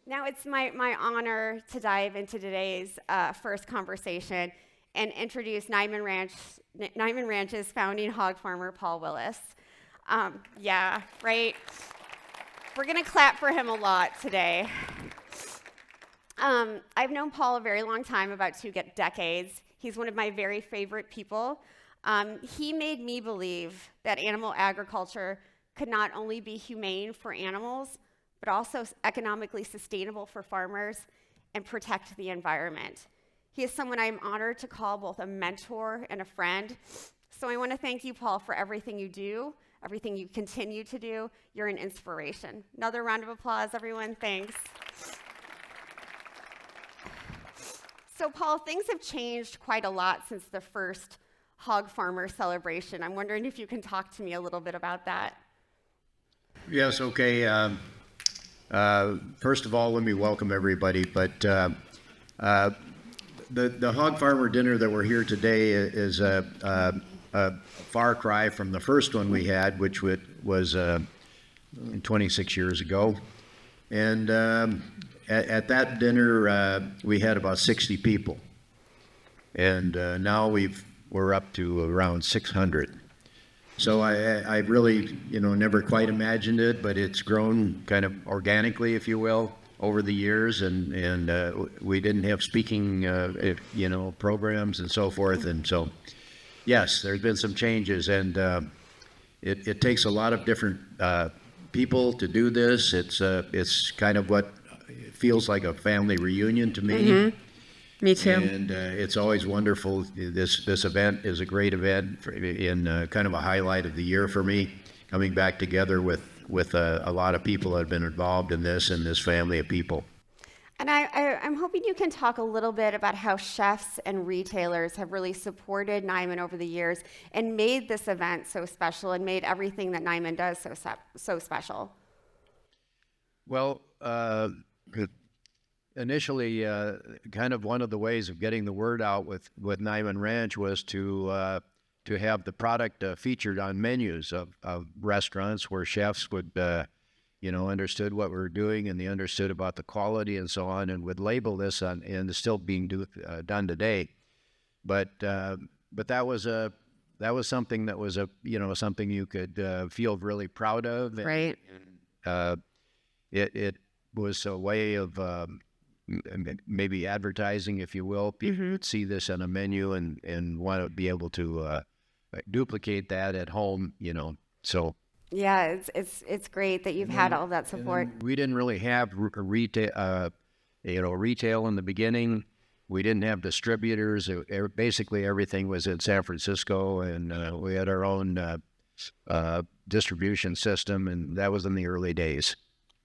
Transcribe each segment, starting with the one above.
Now it's my honor to dive into today's first conversation and introduce Niman Ranch's founding hog farmer, Paul Willis. Yeah, right? We're going to clap for him a lot today. I've known Paul a very long time, about 2 decades. He's one of my very favorite people. He made me believe that animal agriculture could not only be humane for animals, but also economically sustainable for farmers and protect the environment. He is someone I'm honored to call both a mentor and a friend. So I want to thank you, Paul, for everything you do, everything you continue to do. You're an inspiration. Another round of applause, everyone. Thanks. So, Paul, things have changed quite a lot since the first hog farmer celebration. I'm wondering if you can talk to me a little bit about that. Yes, okay. First of all, let me welcome everybody. But the hog farmer dinner that we're here today is a far cry from the first one we had, which was 26 years ago. And at that dinner, we had about 60 people. And now we're up to around 600. So I really, never quite imagined it, but it's grown kind of organically, if you will, over the years, and we didn't have speaking, programs and so forth, and so, yes, there's been some changes, and it takes a lot of different people to do this. It's kind of what feels like a family reunion to me. Mm-hmm. Me too. And it's always wonderful. This event is a great event in kind of a highlight of the year for me, coming back together with a lot of people that have been involved in this and this family of people. And I'm hoping you can talk a little bit about how chefs and retailers have really supported Niman over the years and made this event so special and made everything that Niman does so special. Well, initially, kind of one of the ways of getting the word out with Niman Ranch was to have the product featured on menus of restaurants where chefs would, understood what we were doing, and they understood about the quality and so on, and would label this on, and it's still being done today. But that was something that was something you could feel really proud of. Right. And, it was a way of maybe advertising, if you will. People would see this on a menu and want to be able to duplicate that at home, so. Yeah, it's great that you've had all that support. We didn't really have retail in the beginning. We didn't have distributors. Basically, everything was in San Francisco, and we had our own distribution system, and that was in the early days.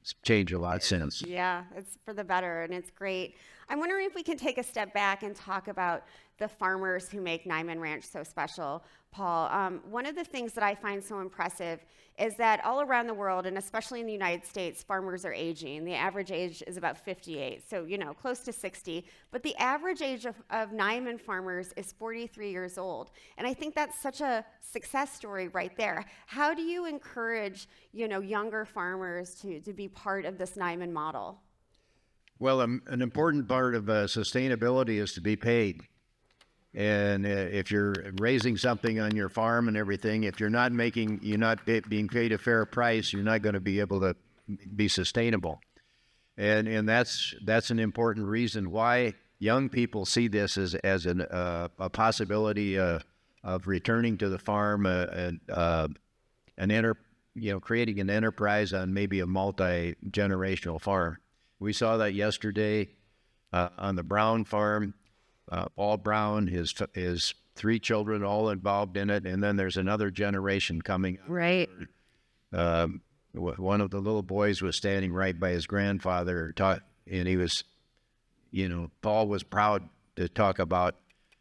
It's changed a lot since. Yeah, it's for the better, and it's great. I'm wondering if we can take a step back and talk about the farmers who make Niman Ranch so special, Paul. One of the things that I find so impressive is that all around the world, and especially in the United States, farmers are aging. The average age is about 58, so close to 60. But the average age of Niman farmers is 43 years old, and I think that's such a success story right there. How do you encourage younger farmers to be part of this Niman model? Well, an important part of sustainability is to be paid. And if you're raising something on your farm and everything, if you're not being paid a fair price, you're not going to be able to be sustainable. And that's an important reason why young people see this as a possibility of returning to the farm and creating an enterprise on maybe a multi-generational farm. We saw that yesterday on the Brown farm. Paul Brown, his 3 children, all involved in it, and then there's another generation coming. Right. One of the little boys was standing right by his grandfather, and he was, Paul was proud to talk about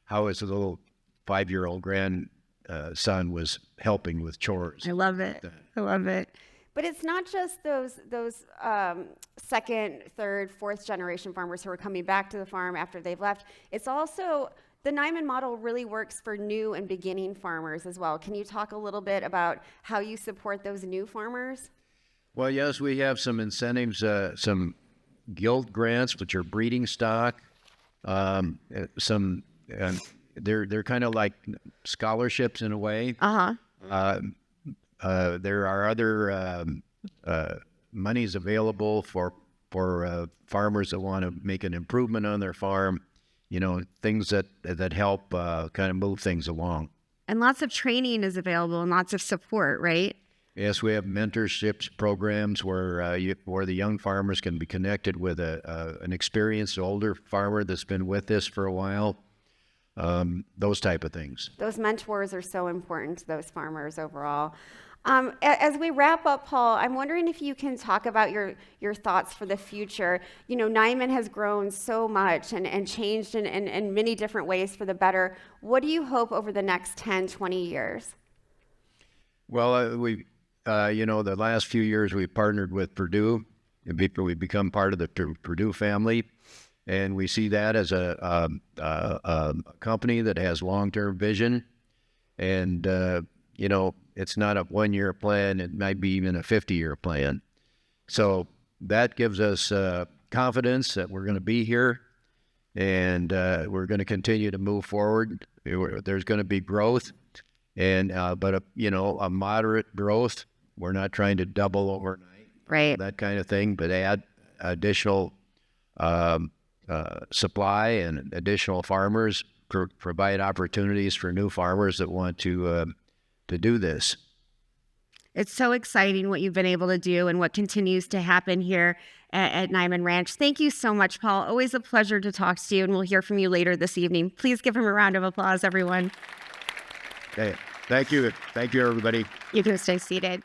how his little 5-year-old grandson was helping with chores. I love it. I love it. But it's not just those second, third, fourth generation farmers who are coming back to the farm after they've left. It's also, the Niman model really works for new and beginning farmers as well. Can you talk a little bit about how you support those new farmers? Well, yes, we have some incentives, some guild grants, which are breeding stock. Some they're kind of like scholarships in a way. There are other monies available for farmers that want to make an improvement on their farm. Things that help kind of move things along. And lots of training is available and lots of support, right? Yes, we have mentorships programs where where the young farmers can be connected with an experienced older farmer that's been with us for a while. Those type of things. Those mentors are so important to those farmers overall. As we wrap up, Paul, I'm wondering if you can talk about your thoughts for the future. Niman has grown so much and changed in many different ways for the better. What do you hope over the next 10, 20 years? Well, the last few years we've partnered with Purdue. We've become part of the Purdue family, and we see that as a company that has long-term vision. And it's not a one-year plan; it might be even a 50-year plan. So that gives us confidence that we're going to be here, and we're going to continue to move forward. There's going to be growth, but a moderate growth. We're not trying to double overnight, Right. that kind of thing, but add additional supply and additional farmers, provide opportunities for new farmers that want to do this. It's so exciting what you've been able to do and what continues to happen here at Niman Ranch. Thank you so much, Paul. Always a pleasure to talk to you, and we'll hear from you later this evening. Please give him a round of applause, everyone. Okay. Thank you. Thank you, everybody. You can stay seated.